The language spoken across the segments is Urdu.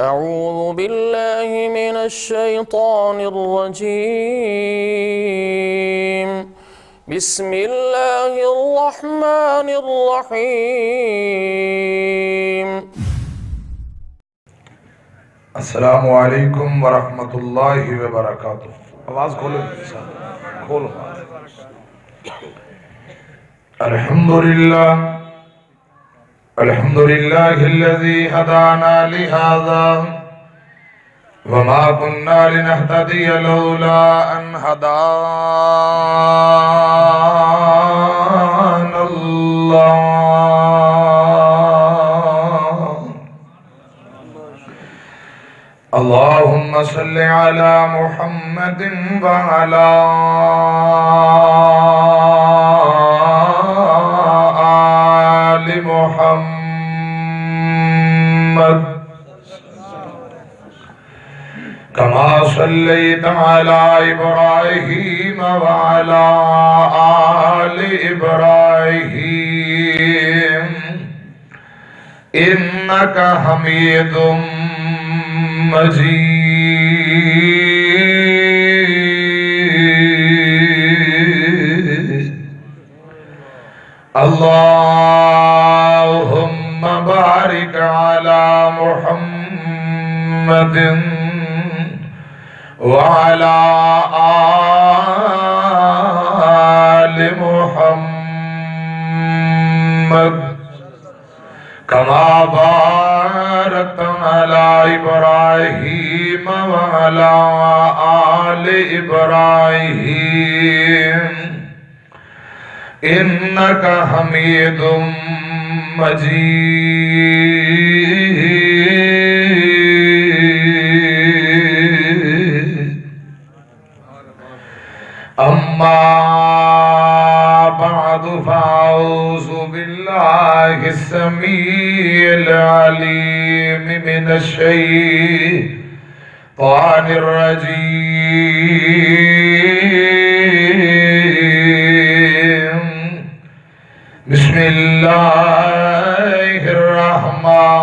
أعوذ بالله من الشيطان الرجيم. بسم الله الرحمن الرحيم. السلام علیکم ورحمۃ اللہ وبرکاتہ. آواز کھولو کھولو. الحمد للہ الذی ہدانا لہذا وما كنا لنهتدی لولا ان ہدانا اللہ. اللهم صل على محمد وعلى آل محمد كما صليت على إبراهيم وعلى آل إبراهيم إنك حميد مجيد. اللهم بارك على محمد وعلى آل محمد كما باركت على إبراهيم وعلى آل إبراهيم إنك حميد مجيد. أما بعد فأعوذ بالله السميع العليم من الشيطان الرجيم. بسم الله الرحمن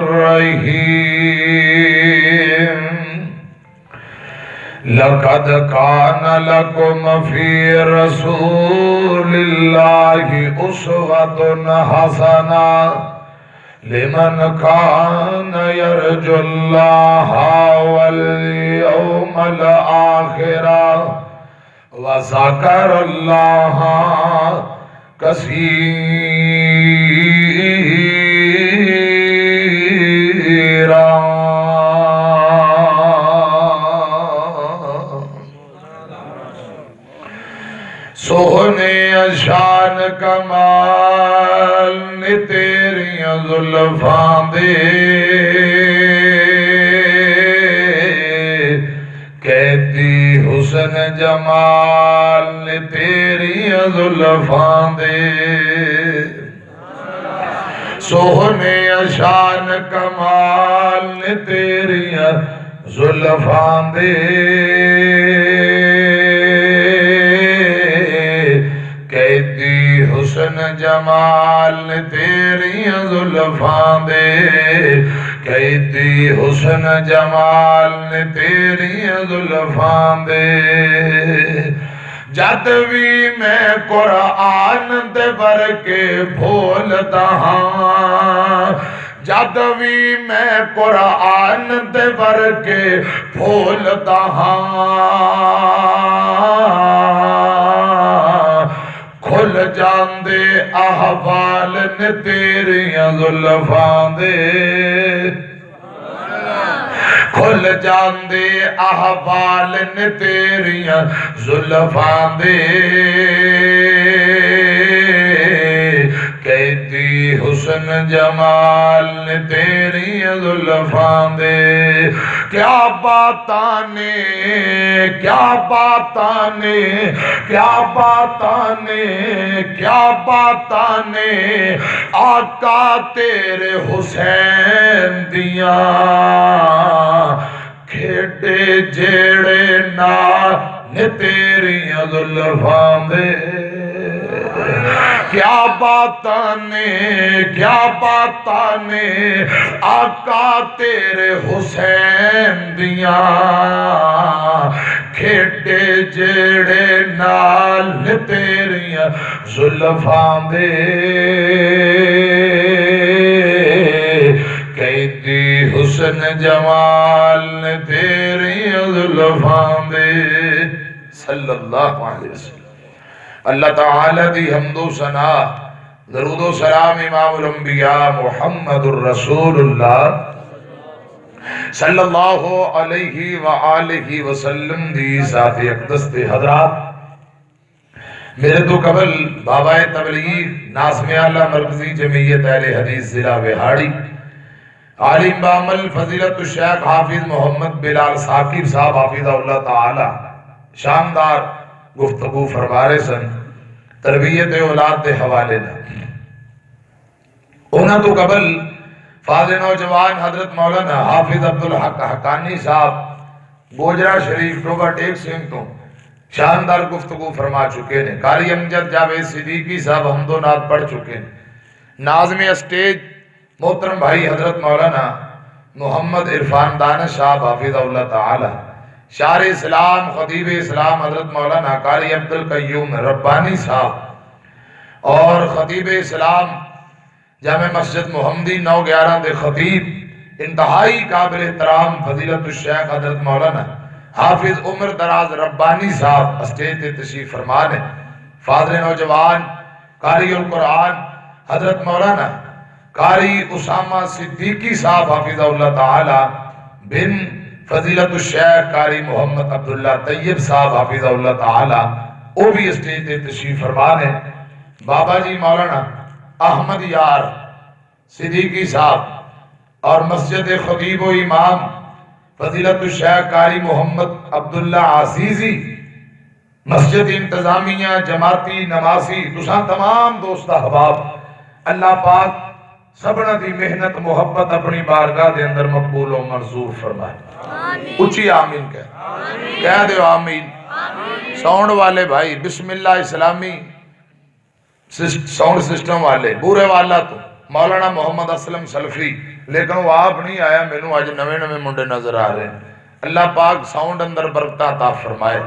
الرحيم. لقد كان لكم في رسول الله أسوة حسنة لمن كان يرجو الله واليوم الآخر وذكر الله كثيرا. سونے شان کمال نے تیریاں زلفاں دے قیدی حسن جمال نے تیریاں زلفاں دے. سونے شان کمال نے تیریاں زلفاں دے قیدی حسن جمال تیریاں زلفاں دے قیدی حسن جمال تیریاں زلفاں دے. جد بھی میں قرآن دے برکے بھولتا ہاں جد بھی میں قرآن دے برکے بھولتا ہاں کھل جاندے احوال نے تیریاں زلفاں دے کھل جاندے احوال نے تیریاں زلفاں دے قیدی حسن جمال نے تیریاں زلفاں دے. کیا باتاں نے کیا باتاں نے کیا باتاں نے کیا باتاں نے آقا تیرے حسین دیاں کھیڑے جیڑے نال نے تیریاں زلفاں دے کیا باتاں نے آقا تیرے حسین دیاں کھیڈے جیڑے نال تیریاں زلفاں دے کہتی حسن جمال تیریاں زلفاں دے صلی اللہ علیہ وسلم۔ اللہ تعالی دی حمد و ثنا درود و سلام امام الانبیاء محمد الرسول اللہ صلی اللہ علیہ وآلہ وسلم دی ذات اقدس دے حضرات، میرے تو قبل بابا تبلیغ ناظم اعلیٰ مرکزی جمعیت اہل حدیث ضلع وہاڑی عالم بعمل فضیلت الشیخ حافظ محمد بلال ثاقب صاحب حافظہ اللہ تعالی شاندار گفتگو فرما رہے سن تربیت اولاد دے حوالے نہ۔ انہاں تو قبل فاضل نوجوان حضرت مولانا حافظ عبدالحق حقانی صاحب گوجرا شریف ٹوبہ ٹیک سنگھ تو شاندار گفتگو فرما چکے ہیں۔ قاری امجد جاوید صدیقی صاحب حمد و نعت پڑھ چکے ہیں۔ ناظم اسٹیج محترم بھائی حضرت مولانا محمد عرفان دانش صاحب حافظ اللہ تعالی، شاعر اسلام خطیب اسلام حضرت مولانا قاری عبدالقیوم ربانی صاحب اور خطیب اسلام جامع مسجد محمدی 9/11 دے خطیب انتہائی قابل احترام فضیلت الشیخ حضرت مولانا حافظ عمر دراز ربانی صاحب اسٹیج تے تشریف فرما نے۔ فاضل نوجوان قاری القرآن حضرت مولانا قاری اسامہ صدیقی صاحب حافظہ اللہ تعالی بن فضیلت الشیخ قاری محمد عبداللہ طیب صاحب حافظہ اللہ تعالی وہ بھی اسٹیج تے تشریف فرما نے۔ بابا جی مولانا احمد یار صدیقی صاحب اور مسجد خطیب و امام فضیلت الشیخ قاری محمد عبداللہ عزیزی مسجد انتظامیہ جماعتی نماسی تساں تمام دوست احباب اللہ پاک سبنا دی محنت محبت اپنی بارگاہ دے اندر مقبول و منظور فرمائے۔ اچھی آمین کہہ دے آمین۔ ساؤنڈ والے بھائی بسم اللہ اسلامی ساؤنڈ سسٹم والے بورے والا تو مولانا محمد اسلم سلفی، لیکن وہ آپ نہیں آیا، میں نو آج نوے منڈے نظر آ رہے ہیں۔ اللہ پاک ساؤنڈ اندر برکتہ عطا فرمائے۔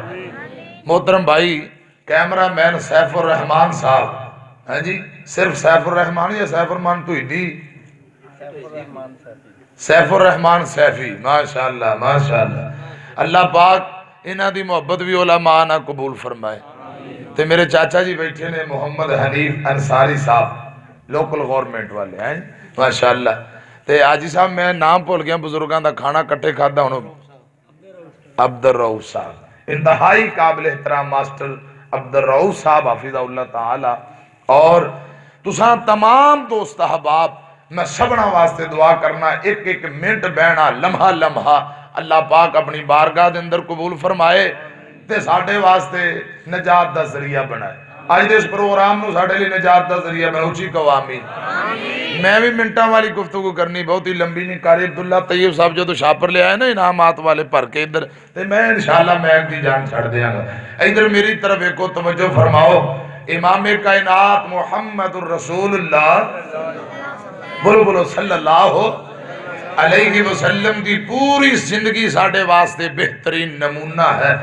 محترم بھائی کیمرہ مین سیف الرحمان صاحب، ہاں جی صرف سیف الرحمان یا سیف الرحمان تو ہی دی سیف الرحمان سیفی، ماشاءاللہ ماشاءاللہ۔ اللہ پاک انہاں دی محبت بھی علماء نہ قبول فرمائے۔ تے میرے چاچا جی بیٹھے نے محمد حنیف انصاری صاحب لوکل گورنمنٹ والے ہیں ماشاءاللہ۔ تے آجی صاحب میں نام بھول گیا بزرگاں دا کھانا کٹے کھادا ہوں عبدالرؤف صاحب، انتہائی قابل احترام ماسٹر عبدالرؤف صاحب حافظہ اللہ تعالی اور تساں تمام دوست احباب میں سبنا واسطے دعا کرنا ایک ایک منٹ بہنا لمحہ لمحہ اللہ پاک اپنی بارگاہ دے اندر قبول فرمائے تے ساڑھے واسطے نجات دا ذریعہ بنائے۔ آج دے اس پروگرام نو ساڑھے لی نجات دا ذریعہ بنائے، اچھی کو آمین۔ میں بھی منٹاں والی گفتگو کرنی بہت ہی لمبی نہیں، قاری عبداللہ طیب صاحب جو تو شاپر لے آئے نا انعامات والے پر کے ادھر تے میں انشاءاللہ میں ایک دی جان چھڑ دیا گا۔ ادھر میری طرف ایک کو توجہ فرماؤ، امام کائنات محمد الرسول اللہ بولو صلی اللہ علیہ وسلم دی پوری زندگی ساڑھے واسطے بہترین نمونہ ہے۔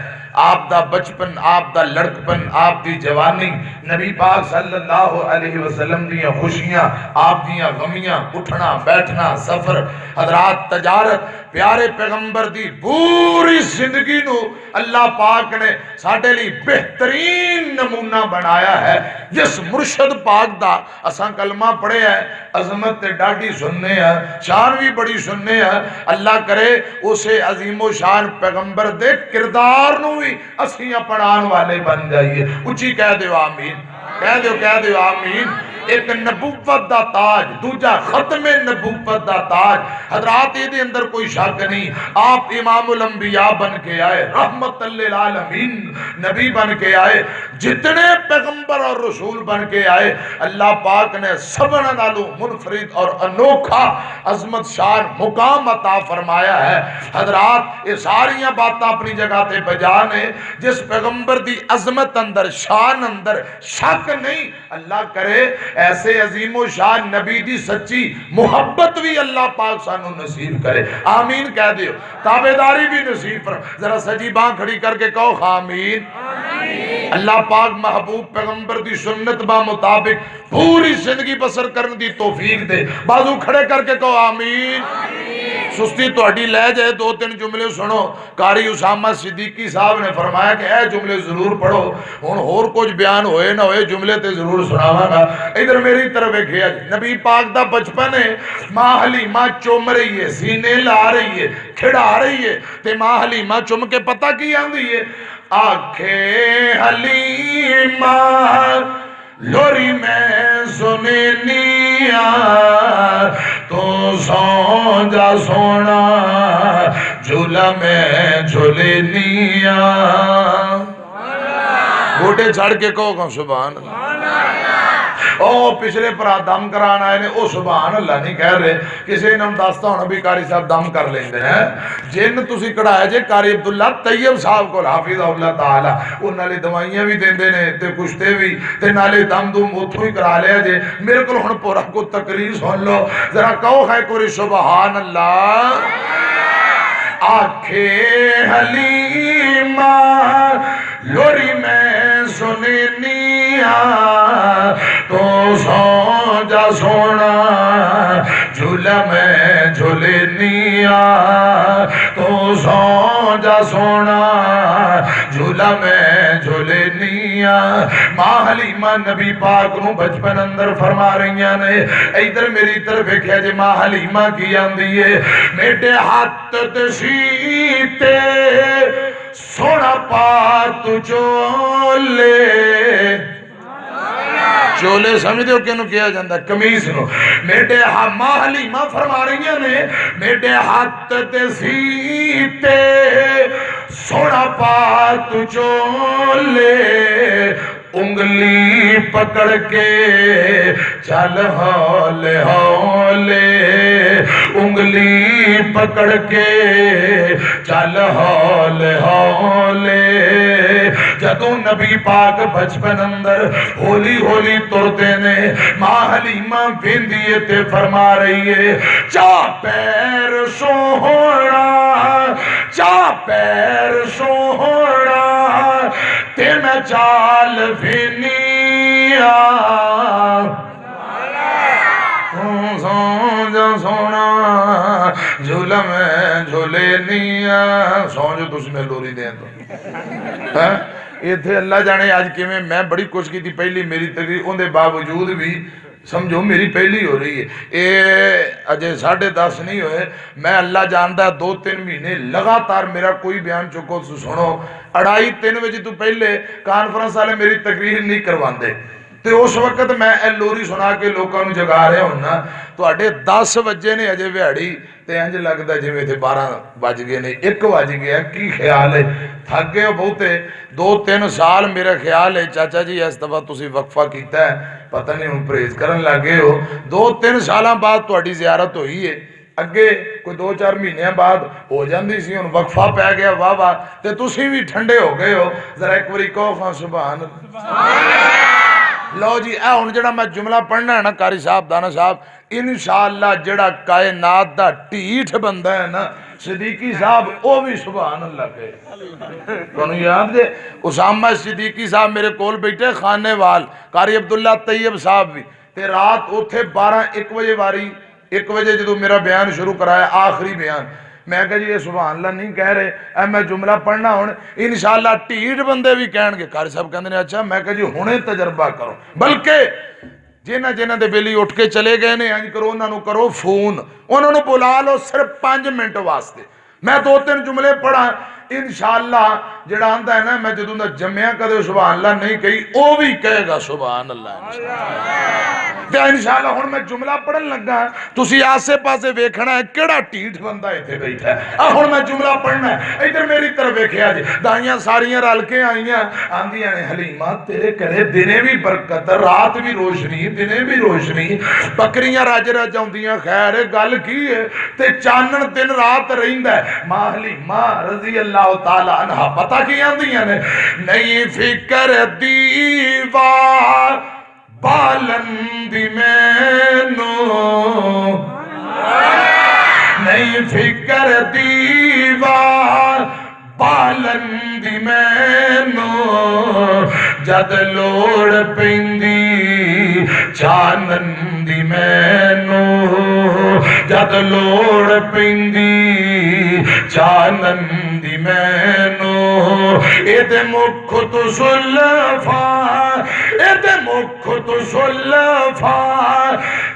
آپ دا بچپن، آپ دا لڑکپن، آپ دی جوانی، نبی پاک صلی اللہ علیہ وسلم دیاں خوشیاں، آپ دیاں غمیاں، اٹھنا بیٹھنا سفر حضرات تجارت، پیارے پیغمبر دی پوری زندگی نو اللہ پاک نے ساڑھے لی بہترین نمونہ بنایا ہے۔ جس مرشد پاک دا اساں کلمہ پڑھے ہیں، عظمت ڈاڑی سننے ہیں، شان بھی بڑی سننے ہیں، اللہ کرے اسے عظیم و شان پیغمبر دے کردار نو بھی اسیاں پڑھان والے بن جائیے۔ اچھی کہہ دیو آمین، کہہ دیو آمین۔ ایک نبوت دا تاج، دوجا ختم نبوت دا تاج۔ حضرات یہ دے اندر کوئی شک نہیں، آپ امام الانبیاء بن کے آئے، رحمت للعالمین نبی بن کے آئے، جتنے پیغمبر اور رسول بن کے آئے، اللہ پاک نے سبنا نالو منفرد اور انوکھا عظمت شان مقام عطا فرمایا ہے۔ حضرات یہ ساریاں باتاں اپنی جگہ تے بجان ہے، جس پیغمبر دی عظمت اندر شان اندر شک نہیں، اللہ کرے ایسے عظیم و شان نبی دی سچی محبت بھی اللہ پاک سانو نصیب کرے، آمین کہہ دیو، تابعداری بھی نصیب پر ذرا سجی بان کھڑی کر کے کہو آمین۔ اللہ پاک محبوب پیغمبر دی سنت با مطابق پوری زندگی بسر کرنے دی توفیق دے، بازو کھڑے کر کے کہو آمین۔ سستی تو اڈی لے جائے، دو تین جملے سنو۔ قاری اسامہ صدیقی صاحب نے فرمایا کہ اے جملے ضرور پڑھو، ہن اور کچھ بیان ہوئے نہ ہوئے جملے تے ضرور سناواں گا۔ ادھر میری طرف دیکھیا جی، نبی پاک دا بچپن ہے، ماں حلیمہ چوم رہی ہے، سینے لا رہی ہے، کھڑا رہی ہے، تے ماں حلیمہ چوم کے پتہ کی آندی ہے، آنکھیں حلیمہ لوری میں سننیا تو سو جا سونا جھولا میں جھولنیا۔ گھوٹے چھڑ کے کہو گا سبحان اللہ۔ او پچھلے پرا دم کرانا آئے نے، او سبحان اللہ نہیں کہہ رہے، کسی انہوں داستا ہونا بھی قاری صاحب دم کر لیں دے ہیں۔ جن تسی کڑھایا جے قاری عبداللہ طیب صاحب کو حافظ اللہ تعالی، وہ نالے دوائیاں بھی دیں دے نے، تے کشتے بھی، تے نالے دم دوم اتھو ہی کرا لیا جے۔ میرے کو ہن پورا کو تقریر سن لو، ذرا کہو خیر کوری سبحان اللہ۔ آنکھیں حلیمہ لوری میں سننیا تو سو جا سونا جھولا میں جھولنیا تو سو جا سونا جھولا میں جھولنیا۔ ماں حلیمہ نبی پاک نو بچپن اندر فرما رہیاں نے، ادھر میری طرف دیکھیا جے ماں حلیمہ کی آندی ہے، میٹے ہاتھ تشیتے سونا پا تو چولے، چولے سمجھتے ہو کینوں کیا جاندہ کمیز نو، میٹے ماں حلیمہ فرما رہی ہیں نے، میٹے ہاتھ تے سیتے سونا پا تو چولے، انگلی پکڑ کے چل ہولے ہولے، انگلی پکڑ کے چل ہولے ہولے۔ جدوں نبی پاک بچپن اندر ہولی ہولی ترتے نے، ماں حلیمہ ویندی تے فرما رہی ہے، چا پیر سوہنا چا پیر سوہنا تے میں چال فینیا، سونجا سونا جھولا میں جھولنیا۔ سونج تس میں لوری دیں تو یہ تھے اللہ جانے آج کی میں بڑی کوشش کی تھی، پہلی میری تقریر ان دے باوجود بھی سمجھو میری پہلی ہو رہی ہے، اے اجے 10:30 نہیں ہوئے، میں اللہ جاندہ 2-3 مہینے لگاتار میرا کوئی بیان چکو سنو، 2:30-3 بجے تو پہلے کانفرنس والے میری تقریر نہیں کرواندے، تو اس وقت میں لوری سنا کے لوگوں نے جگا رہے ہونا، تو 10 بجے نے اجے ویڑی تے انج لگتا جی میں تھے 12 بج گئے نے، 1 بج گیا، کی خیال ہے تھک گئے ہو بہتے 2-3 سال میرا خیال ہے چاچا جی اس دفعہ تسی وقفہ کیتا ہے، پتہ نہیں ہوں پریز کرن لگے ہو، 2-3 سالاں بعد تو اڈی زیارت ہوئی ہے، اگے کوئی 2-4 مہینے بعد ہو جاندی سی، ان وقفہ پہ گیا واہ واہ، تے تسی بھی ٹھنڈے ہو گئے ہو، ذرا ایک باری کہو خان سبحان اللہ۔ لو جی اے ہن جڑا میں جملہ پڑھنا ہے نا قاری صاحب دانا صاحب، انشاءاللہ جڑا کائنات دا ٹھیٹھ بندہ ہے نا صدیقی صاحب او بھی سبحان اللہ کہے۔ کونوں یاد دے اسامہ صدیقی صاحب میرے کول بیٹھے خانے وال، قاری عبداللہ طیب صاحب بھی، تے رات اتھے 12-1 بجے واری، 1 بجے جدو میرا بیان شروع کرایا آخری بیان، میں کہا جی یہ سبحان اللہ نہیں کہہ رہے، اے میں جملہ پڑھنا ہوں انشاءاللہ ٹھیٹ بندے بھی کہن گے، قاری صاحب کہندے نے اچھا، میں کہا جی ہونے تجربہ کرو، بلکہ جنہ دے بیلی اٹھ کے چلے گئے نے انج کرو انہوں کرو فون، انہوں بلا لو صرف 5 منٹ واسطے، میں 2-3 جملے پڑھا انشاءاللہ جڑا آندا ہے نا میں جدوں دا جمعہ کدے سبحان اللہ نہیں کہی او بھی کہے گا سبحان اللہ انشاءاللہ ہن میں جملہ پڑھن لگا تسی آسے پاسے ویکھنا ہے کیڑا ٹھیٹ بندہ ایتھے بیٹھا ہے ہن میں جملہ پڑھنا ہے ادھر میری طرف ویکھیا جی دائیاں ساریاں رل کے آئیاں آندیاں نے حلیمہ تیرے کرے دنے بھی برکت رات بھی روشنی دنے بھی روشنی بکریاں رج رج آندیاں خیر گل کی ہے تے چانن دن رات رہندا ہے ماں حلیمہ رضی اللہ تعالی عنہ پتہ کی آندیاں نے نہیں فکر دیوار بالندی مینو نہیں فکر دیوار بالندی مینو جد لوڑ پیندی چانن دی مینو جد لوڑ پیندی چانن دی مینو ایدے مکھ تو سلفا ایدے مکھ تو سلفا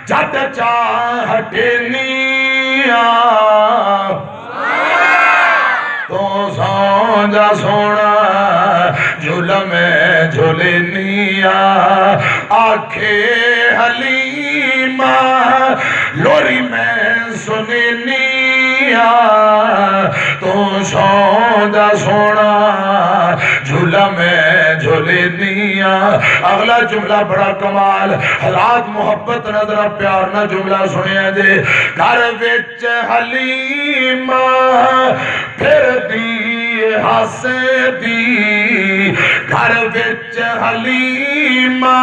جد چاہتے نیا تو سانجا سونا جھولم جھولنیا آنکھیں حلیمہ لوری میں سننیا تو سانجا سونا جھولم جھولنیا اگلا جملہ بڑا کمال حضرات محبت نظر پیار نہ جملہ سنیا جے گھر وچ حلیمہ پھر دی ہاسے دی گھر وچ حلیمہ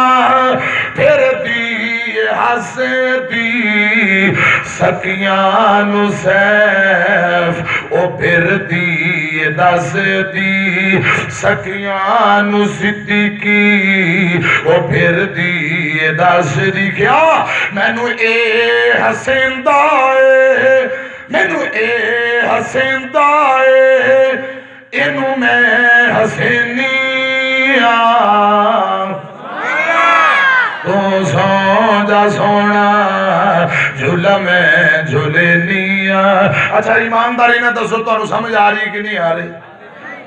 پھر دی ہاسے دی سکیاں نو سیف او پھر دی دس دی سکیاں نو صدیقی او پھر دی دس دی کیا مینو اے حسین دائے مینو اے حسین دائے اینو میں حسینیا تو سونجا سونا جھولا میں جھولنیا اچھا ایمانداری نہ دسو تو سمجھ آ رہی کہ نہیں آ رہی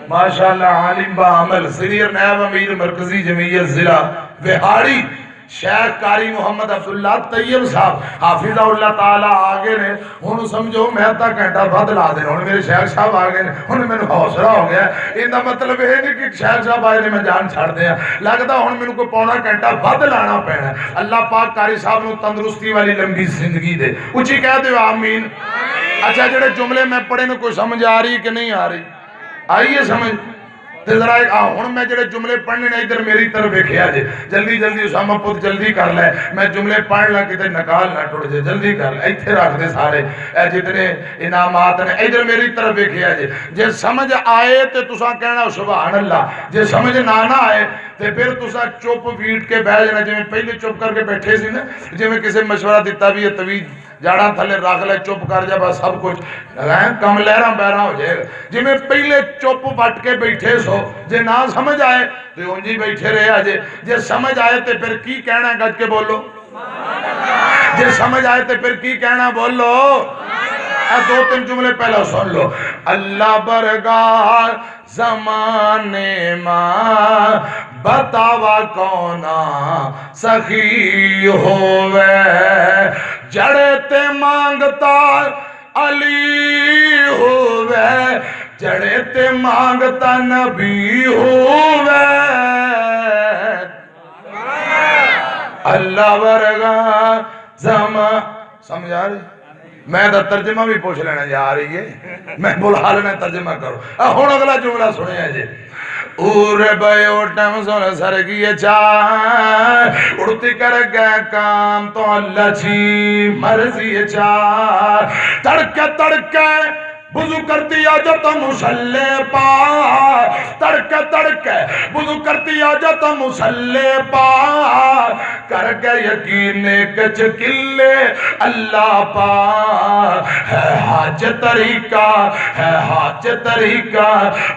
ماشاءاللہ عالم با عمل سینئر نائب امیر مرکزی جمعیت ضلع وہاڑی شیخ قاری محمد عبداللہ طیب صاحب حافظہ اللہ تعالیٰ آگے نے انہوں سمجھو میں تا گھنٹہ بعد لا دینا انہوں میرے شیخ صاحب آگے نے انہوں میں حوصلہ ہو گیا ان دا مطلب ہے نہیں کہ شیخ صاحب آئے نے میں جان چھاڑ دیا لگتا انہوں میں کو پونا گھنٹہ بعد لانا پہنا اللہ پاک قاری صاحب نے تندرستی والی لمبی زندگی دے اچھی کہہ دے آمین اچھا جڑے جملے میں پڑھے نے کوئی سمجھ آ رہی کہ نہیں آ رہی آئیے سمجھ تے ذرا ایک ہن میں جڑے جملے پڑھنے نے ادھر میری طرف ویکھیا جے جلدی جلدی اسامہ پت جلدی کر لے میں جملے پڑھ لا کتے نکال نہ ٹوٹ جے جلدی کر لے ایتھے رکھ دے سارے اے جتنے انعامات نے ادھر میری طرف ویکھیا جے سمجھ آئے تے تساں کہنا سبحان اللہ جے سمجھ نہ آئے تے پھر تساں چپ ویٹ کے بیٹھ جانا جویں پہلے چپ کر کے بیٹھے سی نا جویں کسے مشورہ دیتا بھی ہے توی جاڑا تھلے رکھ لے چپ کر جا بس سب کچھ کم لہراں بہراں ہو جائے گا جی میں پہلے چپ وٹ کے بیٹھے سو جے نہ سمجھ آئے تو انجی بیٹھے رہے آجے جے سمجھ آئے تے پھر کی کہنا ہے گج کے بولو جے سمجھ آئے تے پھر کی کہنا بولو اے دو تین جملے پہلا سن لو اللہ برگار زمانے ماں بتاوا کونا سخی ہوئے جڑے تے مانگتا علی ہوئے جڑے تے مانگتا نبی ہوئے اللہ ورگا زمان سمجھ آ رہی میں دا ترجمہ بھی پوچھ لینا جا رہی ہے میں بلا لینا ترجمہ کرو ہون اگلا جملہ سنے ہیں جی اور بیو ٹیم سونے سر کیے چاہ اڑتی کر گئے کام تو اللہ چھی مرضی چاہ تڑکے تڑکے وضو کرتی آجت مسلح پا تڑکے تڑکے وضو کرتی آجت مسلح پا کر گئے یقین کچھ کلے اللہ پا ہے حاج طریقہ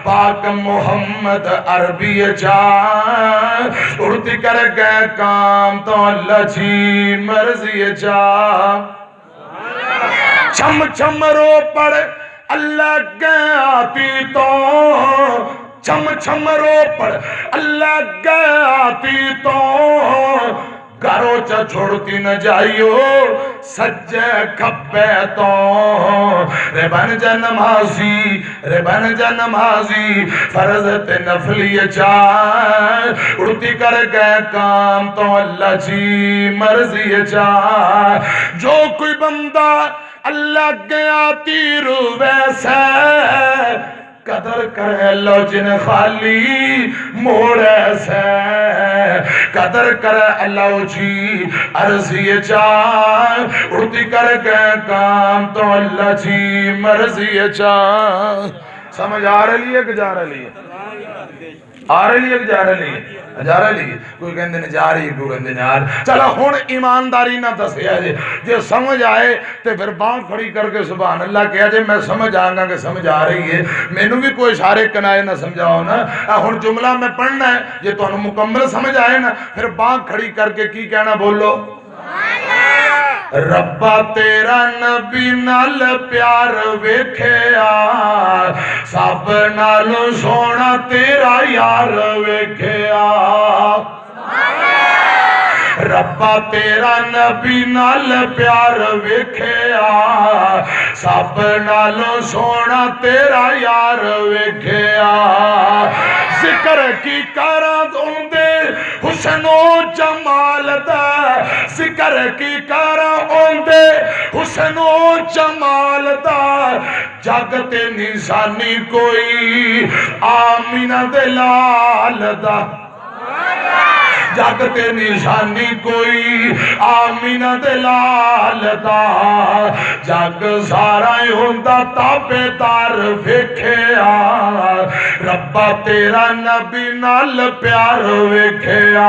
پاک محمد عربی چاہ اڑتی کر گئے کام تو اللہ چھی مرضی چاہ چھم چھم رو پڑ اللہ گیاتی تو چھم چھم رو پڑ اللہ گیاتی تو گھروں چا چھوڑتی نہ جائیو سجے کھپے تو رے بن جا نمازی رے بن جا نمازی فرض تے نفلی چاہ اڑتی کر گئے کام تو اللہ جی مرضی چاہ جو کوئی بندہ اللہ گیا تیر ویسے قدر کرے لو جن خالی موڑے سے قدر کرے اللہ جی عرضی چاہ اڑتی کر گئے کام تو اللہ جی مرضی چاہ سمجھ آ رہی ہے کہ جا رہی ہے آ رہی ہے کہ جا رہی ہے جا رہی ہے کوئی کہندے نے جا رہی ہے کوئی کہندے نے آ رہی چلو ہون ایمانداری نہ دسیا جے سمجھ آئے تے پھر بانگ کھڑی کر کے سبحان اللہ کہا جے میں سمجھ آنگا کہ سمجھ آ رہی ہے میں نو بھی کوئی اشارے کنائے نہ سمجھاؤ نا ہون جملہ میں پڑھنا ہے جے تو انہوں مکمل سمجھ آئے نا پھر بانگ کھڑی کر کے کی کہنا بولو ربا تیرا نبی نال پیار ویکھیا سب نالوں سونا تیرا یار ویکھیا ربا تیرا نبی نال پیار ویکھیا سب نالوں سونا تیرا یار ویکھیا ذکر کی کراں اوندے حسن و جمال دا ذکر کی کراں اوندے حسن و جمال دا جگ تے نشانی کوئی آمینہ دے لال دا جگ تے نشانی کوئی آمینہ دے لال دا جگ سارا ہوندا تابے دار ویکھیا ربا تیرا نبی نال پیار ویکھیا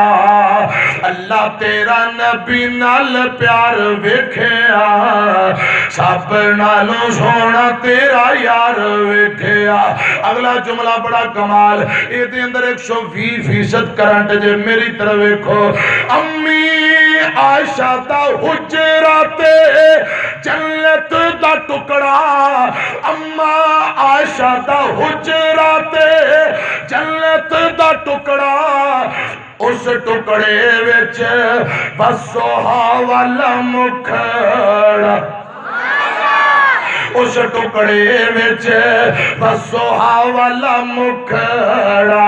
اللہ تیرا نبی نال پیار ویکھیا سب نالوں سونا تیرا یار ویکھیا اگلا جملہ بڑا کمال یہ دے اندر 120% کرنٹ جے میری طرف ویکھو امی عائشہ دا حجرات جنت دا ٹکڑا اما عائشہ دا حجرات جنت دا ٹکڑا اس ٹکڑے وچ بس سوہا والا مکھڑا اس ٹکڑے وچ بس سوہا والا مکھڑا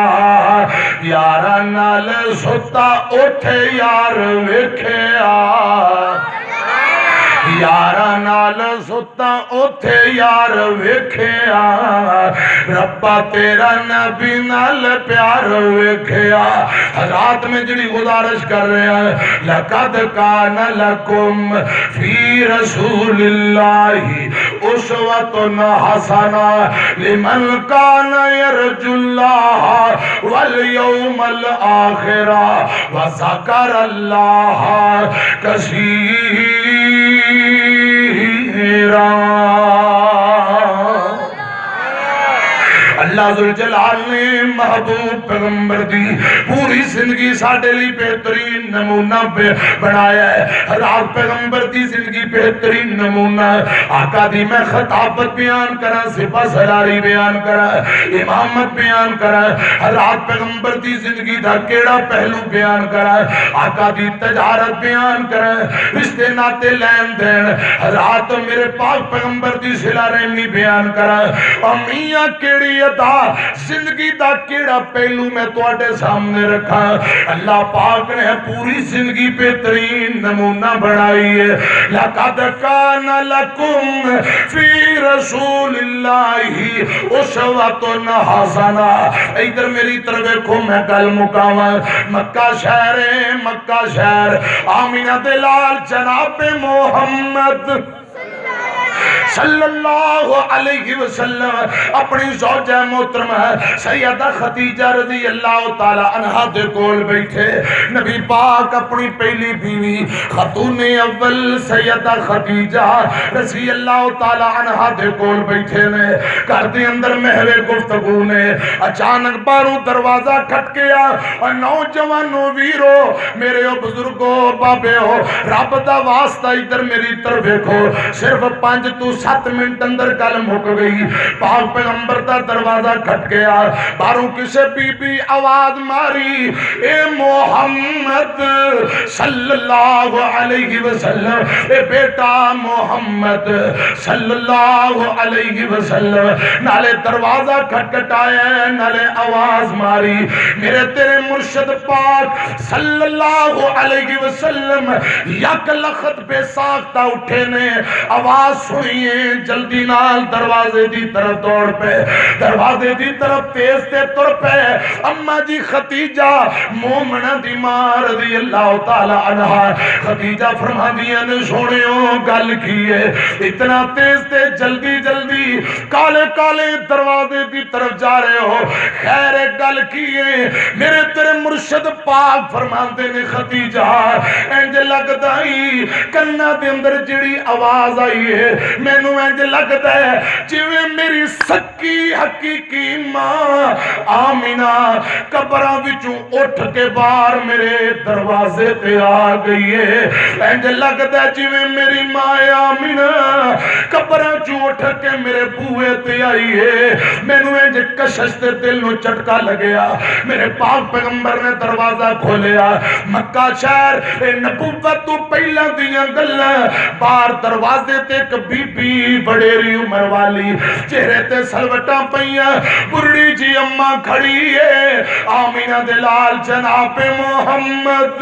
یارا نال ستا اٹھے یار ویکھیا یارا نال ستا اٹھے یار ویکھیا ربا تیرا نبی نال پیار ویکھیا حضرات میں جڑی گزارش کر رہے ہیں لقد کان لکم فی رسول اللہ اسوۃ حسنہ لمن کان یرجو اللہ والیوم الآخر وذکر اللہ کثیرا اللہ ذوالجلال نے محبوب پیغمبر دی پوری زندگی ساڑھے لی بہترین نمونہ بنایا ہے رات پیغمبر دی زندگی بہترین نمونہ آقا دی میں خطابت بیان کرا سپہ سلاری بیان کرا امامت بیان کرا رات پیغمبر دی زندگی دا کیڑا پہلو بیان کرا آقا دی تجارت بیان کرا رشتے ناتے لین دین رات میرے پاک پیغمبر دی صلہ رحمی بیان کرا امیاں کیڑی دا زندگی دا کیڑا پہلو میں تواڈے سامنے رکھا اللہ پاک نے پوری زندگی بہترین نمونہ بنائی ہے لقد کان لکم فی رسول اللہ اسوۃ حسنہ ادھر میری طرف دیکھو میں کل مقاما مکہ شہر ہے مکہ شہر آمینہ دلال جناب محمد صلی اللہ علیہ وسلم اپنی زوجہ محترمہ سیدہ خدیجہ رضی اللہ تعالی عنہ دے کول بیٹھے نبی پاک اپنی پہلی بیوی خاتون اول سیدہ خدیجہ رضی اللہ تعالی عنہ دے کول بیٹھے نے گھر دے اندر محو گفتگو نے اچانک باروں دروازہ کھٹکیا اور نوجوانوں ویرو میرے بزرگوں بابے ہو رب دا واسطہ ادھر میری طرف دیکھو صرف 5 تو 7 منٹ اندر گل مک گئی. پاک پیغمبر دا دروازہ کھٹ گیا. باہروں کسے بی بی آواز ماری, اے محمد صلی اللہ علیہ وسلم, اے بیٹا محمد صلی اللہ علیہ وسلم. نالے دروازہ کھٹکھٹایا, نالے آواز ماری. میرے تیرے مرشد پاک صلی اللہ علیہ وسلم یک لخت بے ساختہ اٹھے نے, آواز سنیے, جلدی نال دروازے دی طرف دوڑ پہ, دروازے دی طرف تیز تے تر پہ. اما جی خدیجہ مومنہ دی ماں رضی اللہ تعالی عنہ, خدیجہ فرما دیا نے سونیوں گل کیے, اتنا تیز تے جلدی جلدی کالے کالے دروازے دی طرف جا رہے ہو, خیر گل کیے. میرے تیرے مرشد پاک فرماندے نے خدیجہ انج لگدا ہی کنا دے اندر جڑی آواز آئی ہے, مینوں انج لگدا ہے جویں میری سکی حقیقی ماں آمینہ قبراں وچوں اٹھ کے باہر میرے دروازے تے آ گئی ہے. انج لگدا ہے جویں میری ماں آمینہ قبراں چوں اٹھ کے میرے بوئے تے آئی ہے. مینوں انج کشش تے دل نوں چٹکا لگیا. میرے پاک پیغمبر نے دروازہ کھولیا. مکہ شہر نبوت تو پہلا دیاں گلاں, باہر دروازے تے ایک بی بی بڑیری عمر والی, چہرے تے سلوٹاں پئیاں, بڑی جی اماں کھڑی ہے. آمینہ دلال جناب محمد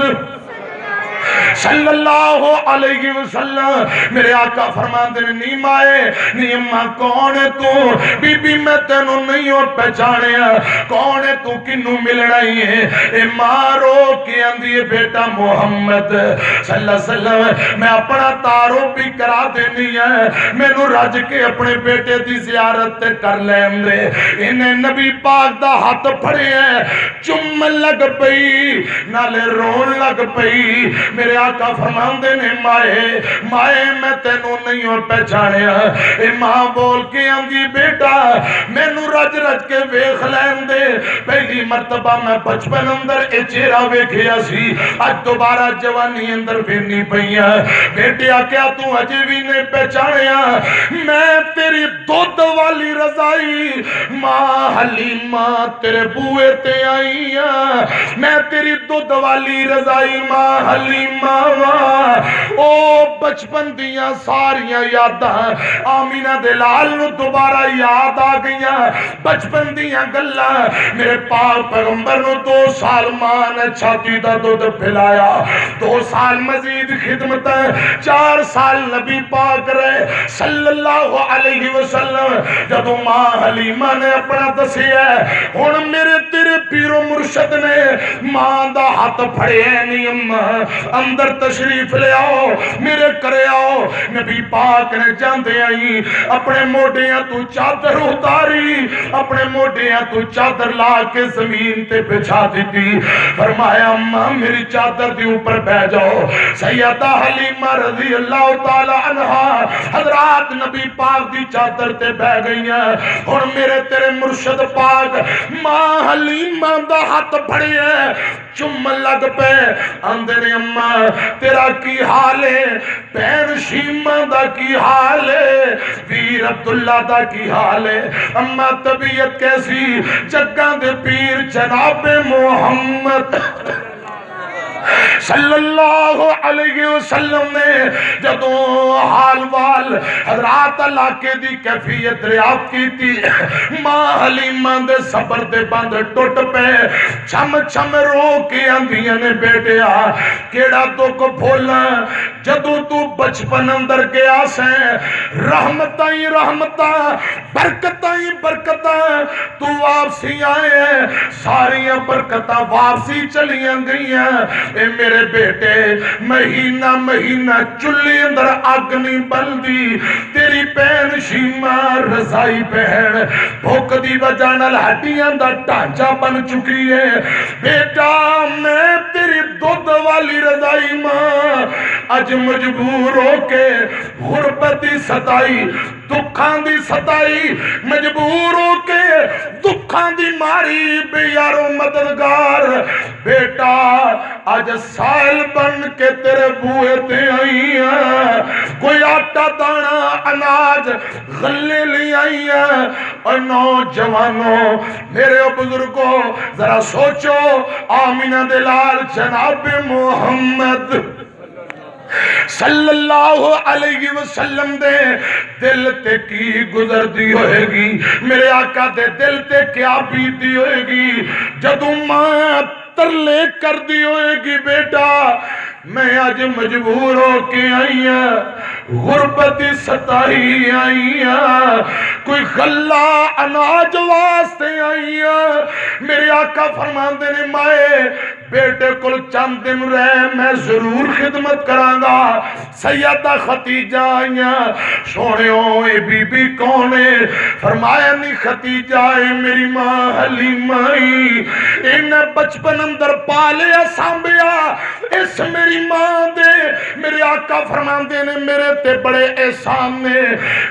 صلی اللہ علیہ وسلم. میرے آقا فرماندے نے نی مائے نی اماں کون ہے تو, بی بی میں تینوں نہیں اور پہچانیا, کون ہے تو, کنوں ملنا ہی ہے. اے ماں رو کے اندھی ہے بیٹا محمد صلی اللہ علیہ وسلم, میں اپنا تعارف بھی کرا دینی ہے, میں نو رج کے اپنے بیٹے دی زیارت کر لیں دے. انہیں نبی پاک دا ہاتھ پھڑے ہیں, چم لگ پئی نالے رون لگ پئی. میرے آقا فرماندے نے مائے مائے میں تینوں نہیں اور پہچانیا. اے ماں بول کے آنگی بیٹا مینوں رج رج کے ویکھ لین دے, پہلی مرتبہ میں بچپن اندر اے چہرہ ویکھیا سی, اج دوبارہ جوانی اندر پھرنی پئیاں. بیٹیا کیا تو اجے بھی نہیں پہچانیا, میں تیری دودھ والی رضائی ماں حلیمہ تیرے بوئے تے آئی ہاں, میں تیری دودھ والی رضائی ماں حلیمہ. او بچپن دیاں ساریاں یاداں آمینہ دلال نو دوبارہ یاد آ گئیاں, بچپن دیاں گلاں. میرے پاک پیغمبر نو 2 سال ماں نے چھاتی دا دودھ پلایا, 2 سال مزید خدمت, 4 سال نبی پاک رہے صلی اللہ علیہ وسلم. جدو ماں حلیمہ نے اپنا دسیا ہن میرے تیرے پیر و مرشد نے ماں دا ہاتھ پھڑے نہیں اماں اندر تشریف لے آؤ, میرے کرے آؤ. نبی پاک نے جاندے آئی اپنے موڈیاں تو چادر اتاری, اپنے موڈیاں تو چادر لا کے زمین تے بچھا دیتی. فرمایا اماں میری چادر دی اوپر بیٹھ جاؤ. سیدہ حلیمہ رضی اللہ تعالی عنہا حضرات نبی پاک دی چادر تے بیٹھ گئیاں. اور میرے تیرے مرشد پاک ماں حلیمہ دا ہاتھ پھڑے ہے, چم لگ پہ اندر اماں تیرا کی حال ہے, بہن شیمہ دا کی حال ہے, ویر عبداللہ دا کی حال ہے, اماں طبیعت کیسی. جگاں دے پیر جناب محمد صلی اللہ علیہ وسلم نے جدوں حال وال حضرات علاقے دی کیفیت ریاض کی تھی, ماں حلیمہ دے صبر دے بند ٹوٹ پہ, چھم چھم رو کے اندیاں نے بیٹیا کیڑا تو کو بھولا جدوں تو بچپن اندر گیا سیں, رحمتاں ہی رحمتاں برکتاں ہی برکتاں, تو واپسی آئے ساریاں برکتاں واپسی چلیاں گئیاں. اے میرے بیٹے مہینہ مہینہ چلی اندر آگ نہیں بلدی, تیری بہن شیمہ رضائی بہن بھوک دی وجہ نال ہڈیاں دا ڈھانچہ بن چکی ہے. بیٹا میں تیری دودھ والی رضائی ماں اج مجبور ہو کے غربت دی ستائی, دکھاں دی ستائی, مجبور ہو کے دکھاں دی ماری بے یارو مددگار. بیٹا آج سائل بن کے تیرے بوئے تے آئی ہیں, کوئی آٹا دانا انار آج غلے لے آئی ہیں۔ اور نوجوانوں میرے بزرگوں ذرا سوچو، آمینہ دلال جناب محمد صلی اللہ علیہ وسلم دے دل تے کی گزر دی ہوئے گی، میرے آقا دے دل تے کیا بیتی ہوئے گی جدوں ماں ترلے کر دی ہوئے گی بیٹا میں آج مجبور ہو کے آئی ہوں، غربتی ستائی آئی ہوں، کوئی غلہ اناج واسطے آئی ہوں۔ میرے آقا فرماندے نے مائے بیٹے کل چند دن رہے میں ضرور خدمت کرانگا۔ سیدہ خدیجہ آئیاں، سونےوں اے بی بی کونے؟ فرمایا نہیں خدیجہ اے میری ماں حلیمہ ہی، انہیں بچپن اندر پالیا سامبیا، اس میری ماں دے میرے آقا فرماندے نے میرے تے بڑے احسان نے،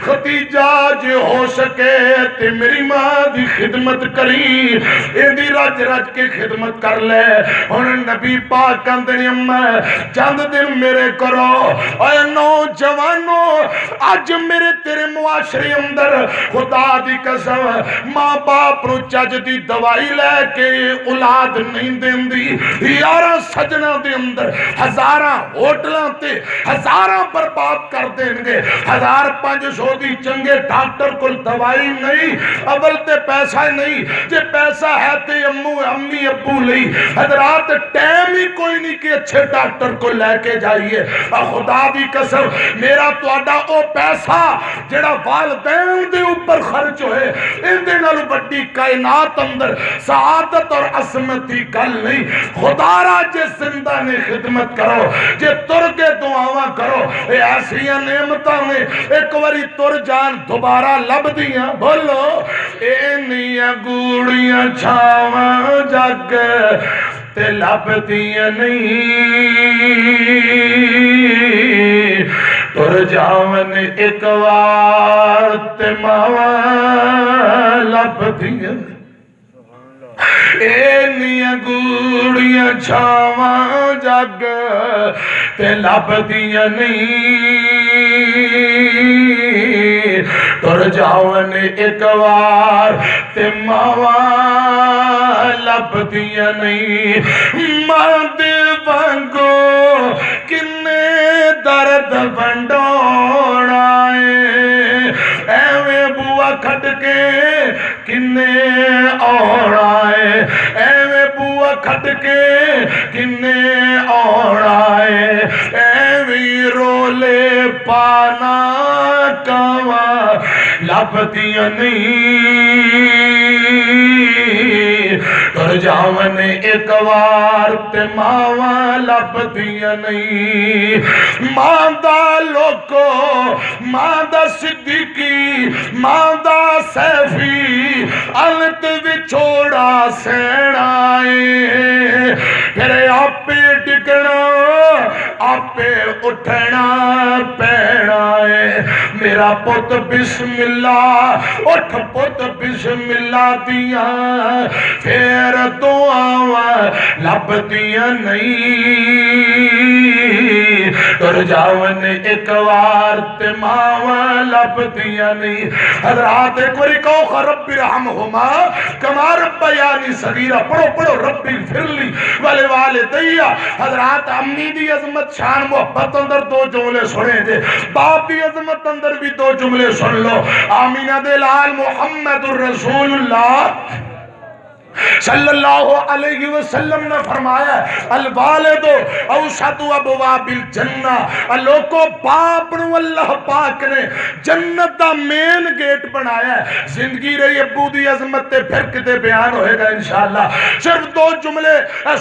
خدیجہ جے ہو سکے تے میری ماں دی خدمت کری، ایدی رج رج کے خدمت کر لے۔ انہیں نبی پاک کہندے نے امّا چند دن میرے کرو، اے نوجوانوں آج میرے تیرے معاشرے اندر خدا دی قسم ماں باپ نو چج دی دوائی لے کے اولاد نہیں دین دی، یارہ سجنہ دے اندر ہزاراں ہوٹلاں تے ہزاراں برباد کر دیں گے، 1500 دی چنگے ڈاکٹر کل دوائی نہیں، اول تے پیسہ نہیں، جے پیسہ ہے تے امی ابو لئی حضرات ٹائم ہی کوئی نہیں کہ اچھے ڈاکٹر کو لے کے جائیے۔ خدا دی قسم میرا تواڈا او پیسہ جڑا والدین دے اوپر خرچ ہوئے ان دے نال بڑی کائنات اندر سعادت اور عظمت دی گل نہیں۔ خدا را جے زندہ نے خدمت کرو، جے تر کے دعاواں کرو، اے ایسیاں نعمتاں نے ایک واری تر جان دوبارہ لب دیاں، بولو اے نیاں گوڑیاں چھاواں جگ تے لب دیاں نہیں، تر جاون ایک وار تے ماواں لب دیاں، اے نیاں گوڑیاں چھاواں جگ تے لب دیاں نہیں، تر جاون ایک وار تے ماواں لب دیاں نہیں۔ ماں دے وانگو کنے درد ونڈونا ہے، ایویں بوا کھٹ کے کنے آنا ہے، ایویں بوا کھٹ کے کنے آنا ہے، ایویں رولے پانا کاواں لب دیاں نہیں، تر جاون ایک وار تے ماواں لب دیاں نہیں۔ ماں دا لوکو، ماں دا صدیقی، ماں دا سیفی، انت وچھوڑا سینائے، پھر آپے ٹکنا آپے اٹھنا پینا ہے۔ میرا پت بسم اللہ اٹھ پت بسم اللہ دیاں، پھر دعاواں لب دیاں نہیں، تر جاون ایک وار تے ماواں لب دیاں نہیں۔ حضرات ایک واری کہو رب ارحمہما کما ربیانی صغیرہ، پڑھو پڑھو رب اغفر لی ولوالدی۔ حضرات امی دی عظمت شان محبت اندر دو جملے سنے جے، باپ دی عظمت اندر بھی دو جملے سن لو۔ آمینہ دے لال محمد الرسول اللہ صلی اللہ علیہ وسلم نے فرمایا الوالد اوسط ابواب الجنہ، لوگوں باپ نو اللہ پاک نے جنت دا مین گیٹ بنایا ہے۔ زندگی رہی ابو دی عظمت تے پھر کتے بیان ہوئے گا انشاءاللہ، صرف دو جملے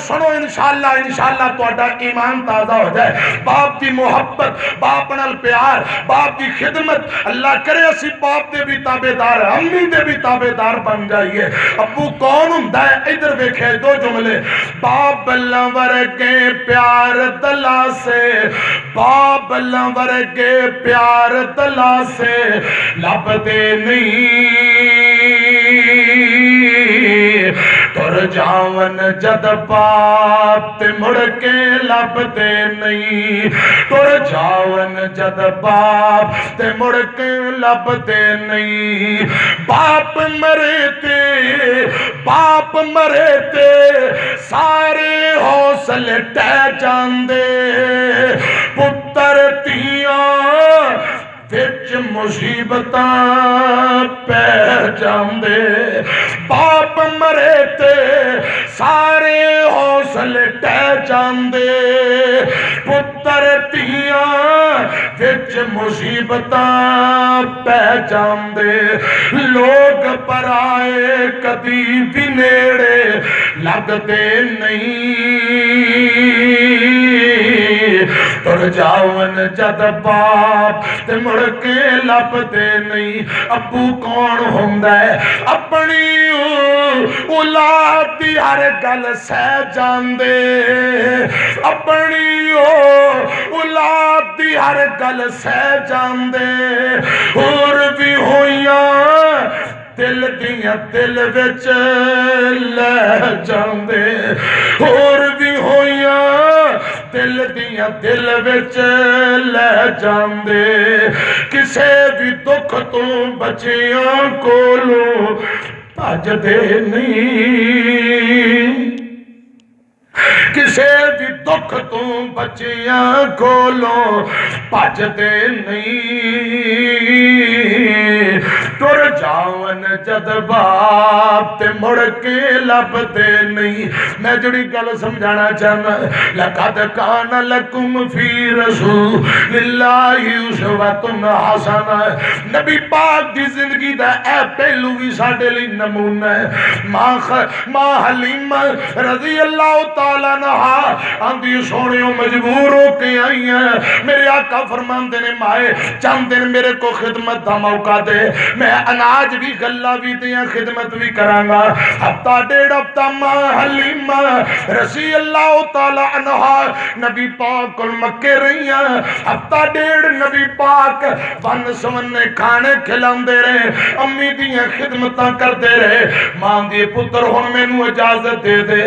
سنو انشاءاللہ تو اڈا ایمان تازہ ہو جائے۔ باپ دی محبت، باپ نال پیار، باپ دی خدمت، اللہ کرے اسی باپ دے بھی تابعدار، امی دے بھی تابعدار بن جائیے۔ ابو کون ادھر دیکھے دو جملے، باپ لنور کے پیار دلا سے، باپ لنور کے پیار دلا سے لب دے نہیں، تو تر جاون جد پاپ تے مڑ کے لبدے نہیں تر جاون جد پاپ تے مڑ کے لبدے نہیں باپ مرے تے سارے حوصلے ٹہ جاندے پتر تیاں وچ مصیبتاں پہ جاندے باپ مرے تے سارے حوصلے ٹہ جاندے پتر تیاں وچ مصیبتاں پہ جاندے لوگ پرائے کدی بھی نیڑے لگدے نہیں تر جاون جد باپ تے مڑ کے لبدے نہیں ابو کون ہوندا ہے اپنی اولاد دی ہر گل سہ جاندے اپنی اولاد دی ہر گل سہ جاندے اور بھی ہویاں دل دیاں دل وچ لے جاندے اور بھی ہویاں دل دیاں دل وچ لے جاندے کسے بھی دکھ تو بچیاں کولوں بھجدے نہیں کسے بھی دکھ تو بچیاں کولوں بھجدے نہیں تر جاون جد باپ تے مڑ کے لبدے نہیں میں جڑی گل سمجھانا چاہنا لقد کان لکم فی رسول اللہ اسوۃ حسنہ نبی پاک دی زندگی دا اے پہلو بھی ساڈے لئی نمونہ ہے ماں حلیمہ رضی اللہ تعالیٰ عنہ آندھی سونیوں مجبور ہو کے آئی ہیں میرے آقا فرماندے نے مائے چند دن میرے کو خدمت دا موقع دے میں اناج بھی گلہ بھی دیاں خدمت بھی کرانگا ہفتہ ڈیڑھ ہفتہ ماں حلیمہ رضی اللہ تعالیٰ عنہ نبی پاک کل مکے رہی ہیں ہفتہ ڈیڑھ نبی پاک ون سمنے کھانے کھلان دے رہے امی دیاں خدمتاں کر دے رہے ماں دی پتر ہون میں نو اجازت دے دے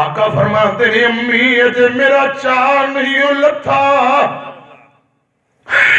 آقا فرماتے ہیں امی اجے میرا چاہ نہیں لتھا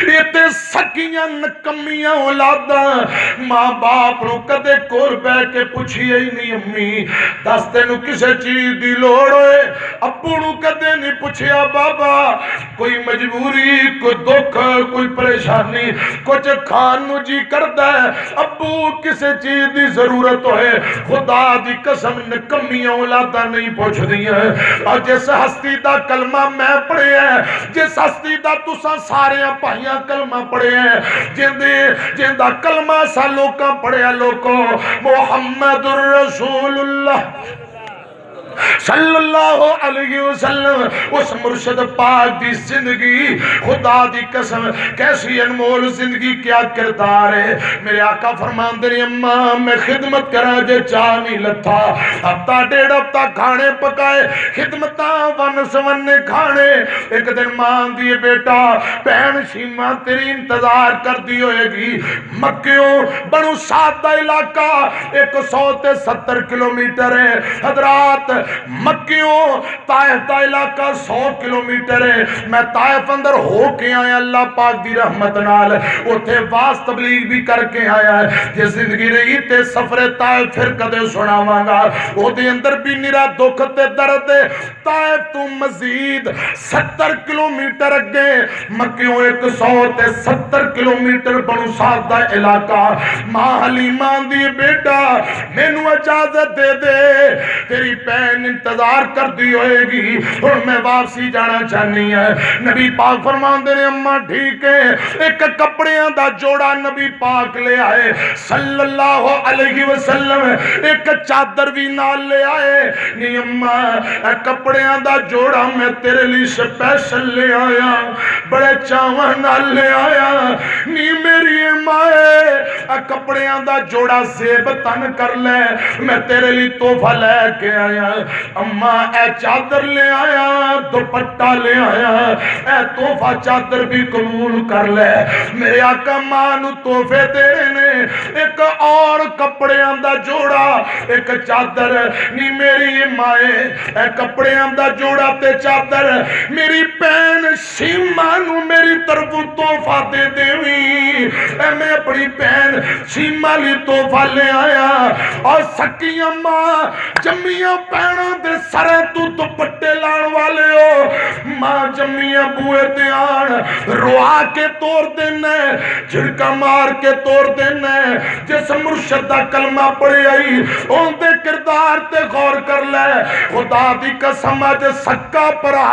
یہ تے سکیاں نکمیاں اولاداں ماں باپ نو کدے کول بے کے پوچھی ہی نہیں امی دس تینوں کسے چیز دی لوڑ ہوئے ابو نو کدے نہیں پوچھیا بابا کوئی مجبوری کوئی دکھ کوئی پریشانی کچھ کھان نو جی کردہ ہے ابو کسے چیز دی ضرورت ہوئے خدا دی قسم نکمیاں اولاداں نہیں پوچھ دیا اور جس ہستی دا کلمہ میں پڑھے ہیں جس ہستی دا تساں سارے پائیاں کلمہ پڑھے ہیں جندہ کلمہ سا لوکاں پڑھے ہیں لوکوں محمد الرسول اللہ صلی اللہ علیہ وسلم اس مرشد پاک دی زندگی خدا دی قسم کیسی انمول زندگی کیا کردار ہے میرے آقا فرمان دے اماں میں خدمت کرا جے چاہ نہیں لتھا ہفتہ ڈیڑھ ہفتہ کھانے پکائے خدمتاں ون سونے کھانے ایک دن ماں دیے بیٹا بہن شیمہ تیری انتظار کر دی ہوئے گی مکیوں بنو سادہ علاقہ 170 کلومیٹر ہے حضرات مکیوں طائف دا علاقہ 100 کلومیٹر ہے میں طائف اندر ہو کے آیا اللہ پاک دی رحمت نال اتھے واس تبلیغ بھی کر کے آیا ہے یہ زندگی رہی تے سفر طائف پھر کدے سناواں گا وہ دے اندر بھی نرا دکھ تے درد طائف تو مزید 70 کلومیٹر اگے مکیوں 170 کلومیٹر بنو سعد دا علاقہ ماں حلیمہ دی بیٹا مینوں اجازت دے دے تیری پین انتظار کر دی ہوئے گی اور میں واپسی جانا چاہنی ہے نبی پاک فرمان دے اماں ٹھیک ہے ایک کپڑیاں دا جوڑا نبی پاک لے آئے صلی اللہ علیہ وسلم ایک چادر بھی نال لے آئے نی اماں کپڑیاں دا جوڑا میں تیرے لیے سپیشل لے آیا بڑے چاواں نال لے آیا نی میری مائے کپڑیاں دا جوڑا زیب تن کر لے میں تیرے لیے تحفہ لے کے آیا اماں اے چادر لے آیا دوپٹہ لے آیا اے تحفہ چادر بھی قبول کر لے میرے آقا ماں نو تحفے دے رہے نے ایک اور کپڑیاں دا جوڑا ایک چادر نی میری مائے اے کپڑیاں دا جوڑا تے چادر میری بہن سیما نو میری طرف تحفہ دے دیویں اے میں اپنی بہن سیما لی تحفہ لے آیا اور سکیاں ماں جمیاں بہناں دے سرے تو دوپٹے لان والے ہو ماں جمیاں بوئے تے آن روا کے توڑ دینے جھڑکا مار کے توڑ دینے جس مرشد دا کلمہ پڑے آئی ان دے کردار تے غور کر لے خدا دی قسم اج سکا پرا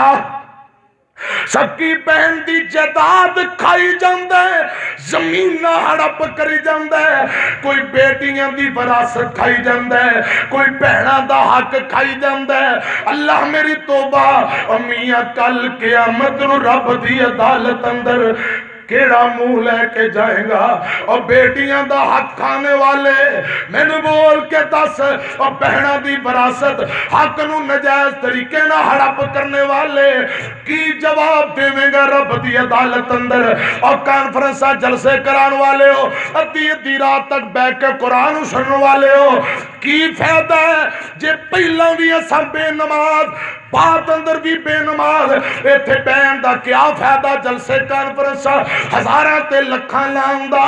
سکی بہن دی جداد کھائی جاندے زمین ہڑپ کری جاندے کوئی بیٹیاں دی وراثت کھائی جاندے کوئی بہناں دا حق کھائی جاندے اللہ میری توبہ امیاں کل قیامت نو رب دی عدالت اندر کیڑا منہ لے کے جائے گا اور بیٹیاں دا حق کھانے والے میں نے بول کے دس اور بہنہ دی وراثت حق نو نجائز طریقے نہ ہڑپ کرنے والے کی جواب دے گا رب دی عدالت اندر اور کانفرنسہ جلسے کران والے ہو ادھی رات تک بیٹھ کے قرآن سننے والے ہو کی فائدہ ہے جے پہلا بھی اساں بے نماز بعد اندر بھی بے نماز ایتھے بین دا کیا فائدہ جلسے کانفرنسہ ہزاراں تے لکھاں لاندہ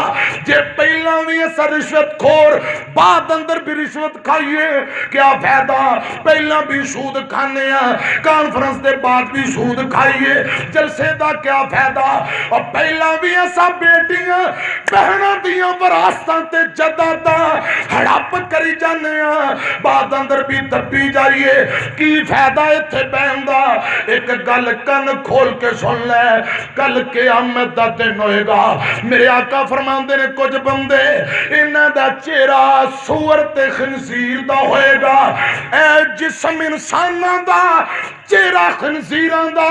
جے پہلا بھی ایسا رشوت کھور بعد اندر بھی رشوت کھائیے کیا فائدہ پہلا بھی سود کھانے ہیں کانفرنس دے بعد بھی سود کھائیے جلسے دا کیا فائدہ اور پہلا بھی ایسا بیٹیاں بہناں دیاں وراثتاں تے جداداں ہڑپ کری جانے ہیں بعد اندر بھی دبی جائیے کی فائدہ ایتھے بہن دا ایک گل کن کھول کے سن لے کل قیامت دا دن ہوئے گا میرے آقا فرماندے نے کچھ بندے انہاں دا چہرہ سور تے خنزیر دا ہوئے گا اے جسم انساناں دا چہرہ خنزیراں دا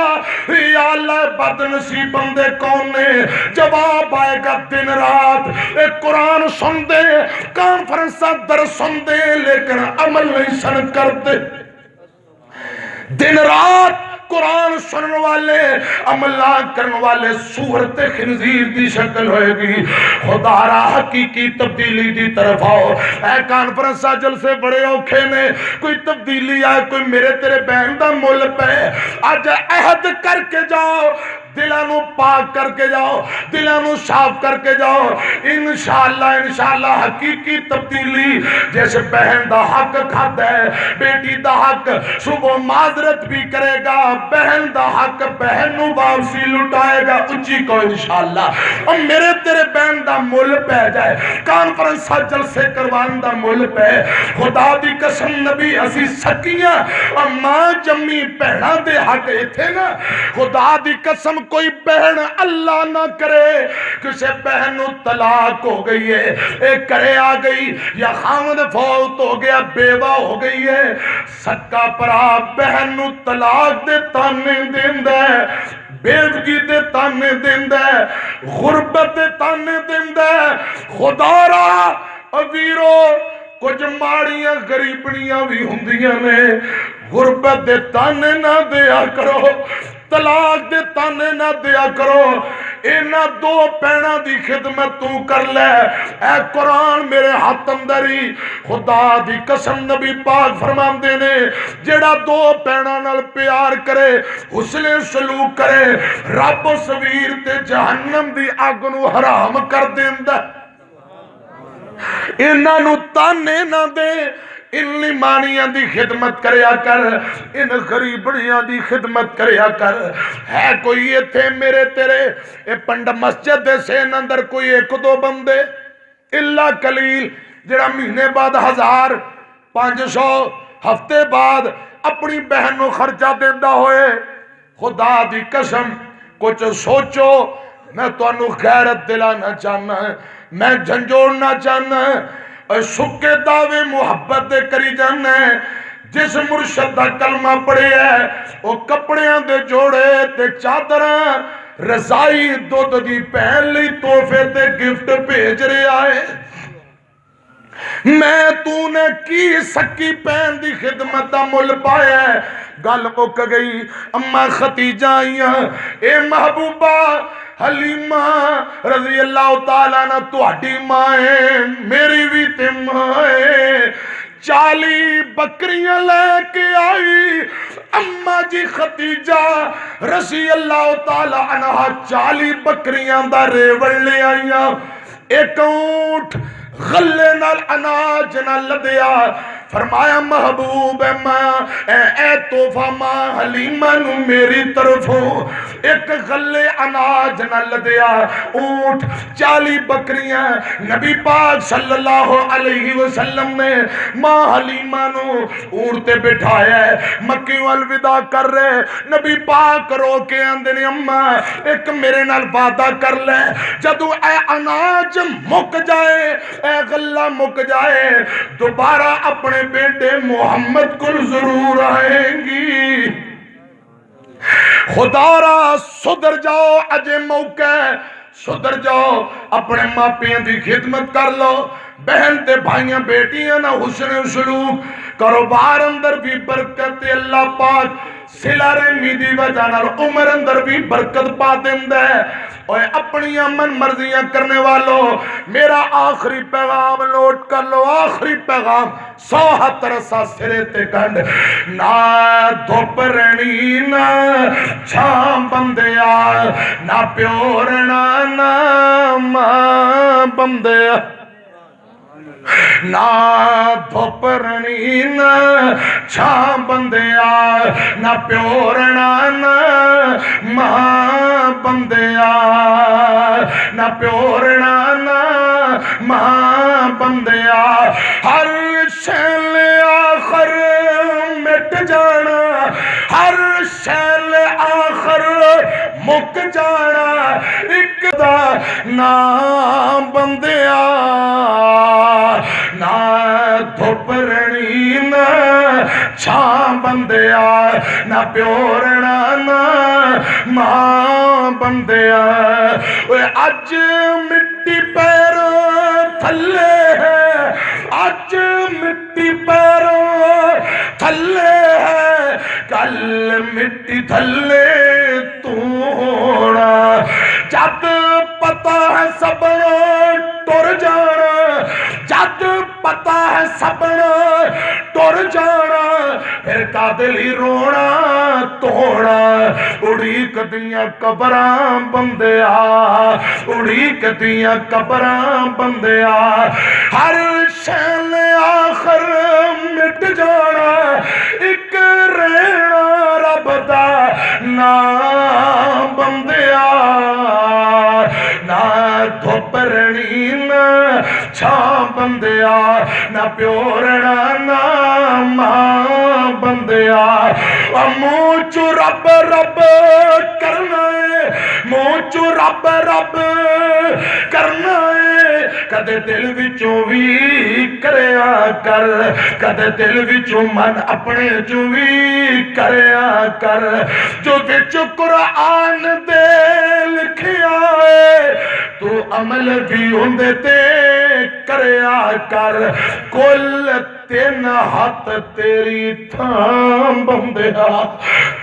یا اللہ بد نصیب بندے کون نے جواب آئے گا دن رات ایک قرآن سن دے کانفرنسہ در سن دے لیکن عمل نہیں سن کرتے دن رات قرآن سننے والے عملان کرنے والے صورت خنزیر دی شکل ہوئے گی خدا را حقیقی تبدیلی دی طرف آؤ اے کانفرنسہ جلسے بڑے اوکھے نے کوئی تبدیلی آئے کوئی میرے تیرے بہن دا مل پہ آج عہد کر کے جاؤ دلانو پاک کر کے جاؤ دلانو صاف کر کے جاؤ انشاءاللہ حقیقی تبدیلی جیسے بہن دا حق کھاتا ہے بیٹی دا حق صبح معذرت بھی کرے گا بہن دا حق بہن نو واپسی لٹائے گا اچھی کو انشاءاللہ اور میرے تیرے بہن دا مول پہ جائے کانفرنس جلسے کروان دا مول پہ خدا دی قسم نبی اسی سکیاں اور ماں جمی بہنہ دے حق تھے نا خدا دی قسم کوئی بہن اللہ نہ کرے کسے بہن طلاق ہو گئی ہے ایک کرے آ گئی یا خامد فوت ہو گیا بیوہ ہو گئی ہے سکا پرا بہن طلاق دے تانے دیندہ ہے بیوگی دے تانے دیندہ ہے غربت دے تانے دیندہ ہے خدا را اویرو کچھ ماڑیاں غریبنیاں بھی ہندیاں نے غربت دے تانے نہ دیا کرو طلاق دے تانے نہ دیا کرو اینا دو پینہ دی خدمت تو کر لے اے قرآن میرے ہاتھ اندری خدا دی قسم نبی پاک فرمان دینے جیڑا دو پینہ نال پیار کرے حسن سلوک کرے رب و سویر تے جہنم دی آگنو حرام کر دیندہ اینا نو تانے نہ دے ان لیمانیاں دی خدمت کریا کر ان غریبڑیاں دی خدمت کریا کر ہے کوئی یہ تھے میرے تیرے اے پنڈ مسجد دے سین اندر کوئی ایک دو بندے اللہ قلیل جڑا مہینے بعد 1500 ہفتے بعد اپنی بہن نو خرچہ دیندہ ہوئے خدا دی قسم کچھ سوچو میں تو انو غیرت دلانا چاہنا ہے میں جھنجوڑنا چاہنا ہے اور سکے دعوے محبت دے کری جانا ہے جس مرشد دا کلمہ پڑے ہے وہ کپڑیاں دے جوڑے تے چادراں رضائی دودھ دی پہن لی تحفے تے گفٹ بھیج رہے آئے میں تو نے کی سکی پہن دی خدمت دا مل پایا ہے گل مک گئی اما ختیجہ آئیاں اے محبوبہ حلیمہ رضی اللہ تعالیٰ عنہ تہاڈی ماں ہے میری بھی تے ماں ہے 40 بکریاں لے کے آئی اماں جی خدیجہ رضی اللہ تعالیٰ عنہ 40 بکریاں دا ریوڑ لے آئیاں ایک اونٹ غلے نال اناج نہ لدیا فرمایا محبوب اے تحفہ ماں حلیمہ نو میری طرفوں ایک غلے اناج نہ لدیا اونٹ 40 بکریاں نبی پاک صلی اللہ علیہ وسلم نے ماں حلیمہ نو اونٹ تے بٹھایا ہے مکی والوداع کر رہے نبی پاک رو کے اندر اماں ایک میرے نال وعدہ کر لے جدو اے اناج مک جائے اے غلہ مک جائے دوبارہ اپنے بیٹے محمد کو ضرور آئیں گی خدا را صدر جاؤ اجے موقع صدر جاؤ اپنے ماں پیان دی خدمت کر لو بہن تے بھائیاں بیٹیاں نہ حسن سلوک کاروبار اندر بھی برکت اللہ پاک صلہ رحمی دی وجہ نال عمر اندر بھی برکت پا دیندہ ہے اور اپنی من مرضیاں کرنے والوں میرا آخری پیغام نوٹ کر لو آخری پیغام 100 ہاتھ رسا سرے تے کنڈ نہ دھوپرنی نہ چھام بندیا نہ پیورنا نہ ماں بندیا نہ دھوپرنی نہ چھام بندیا نہ پیورنا نہ ماں بندیا نہ پیورنا نہ ماں بندیا ہر شیل آخر مٹ جانا ہر شیل آخر مک جانا ایک دا نام بندیا نہ دھوپرنی نہ چھام بندیا نہ پیورنا نہ ماں بندیا اج مٹی پیروں تھلے ہے اج مٹی پیروں تھلے ہے کل مٹی تھلے توڑا جب پتہ ہے سب ٹر جانا جب پتہ ہے سب ٹر جانا پھر قاتل ہی رونا توڑا اڑی کدیاں قبراں بندیا اڑی کدیاں قبراں بندیا ہر شیل آخر مٹ جانا ایک رہنا رب دا نام بندیا نہ دھوپرنی نہ چھام بندیا نہ پیورنا نہ ماں بندیا منہ چو رب رب کرنا ہے منہ چو رب رب کرنا ہے کدے دل وچوں بھی کریا کر کدے دل وچوں من اپنے جو بھی کریا کر جو وچ قرآن دے لکھیا ہے تو عمل بھی ہوندے تے کریا کر کل 3 ہاتھ تیری تھام بندیا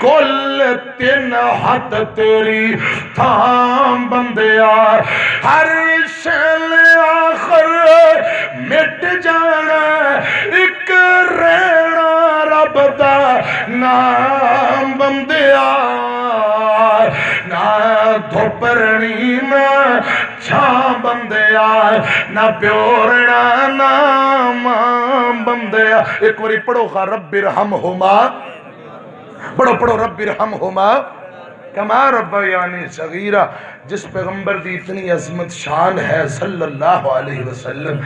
کل 3 ہاتھ تیری تھام بندیا ہر شیل آخر مٹ جانا ایک رہنا رب دا نام بندیا نہ دھوپرنی نہ چھام بندیا نہ پیورنا نہ ماں بندیا ایک واری پڑھو خواہ رب ارحمہما پڑھو رب ارحمہما کما ربیانی صغیرہ جس پیغمبر دی اتنی عظمت شان ہے صلی اللہ علیہ وسلم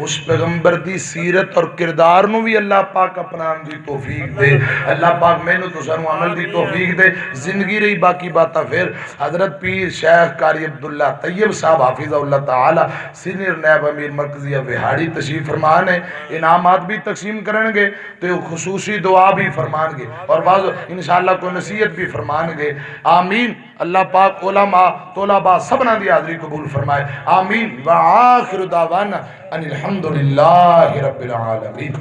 اس پیغمبر دی سیرت اور کردار نو بھی اللہ پاک اپنا دی توفیق دے اللہ پاک میں نو تو سنو عمل دی توفیق دے زندگی رہی باقی باتا پھر حضرت پیر شیخ قاری عبداللہ طیب صاحب حافظہ اللہ تعالی سینئر نیب امیر مرکزیہ وہاڑی تشریف فرمان ہے انعامات بھی تقسیم کرن گے تو خصوصی دعا بھی فرمان گے اور بعض انشاءاللہ کوئی نصیحت بھی فرمان گے آمین اللہ پاک علماء طلباء سبنا دی حاضری قبول فرمائے آمین وآخر دعوانا ان الحمدللہ رب العالمین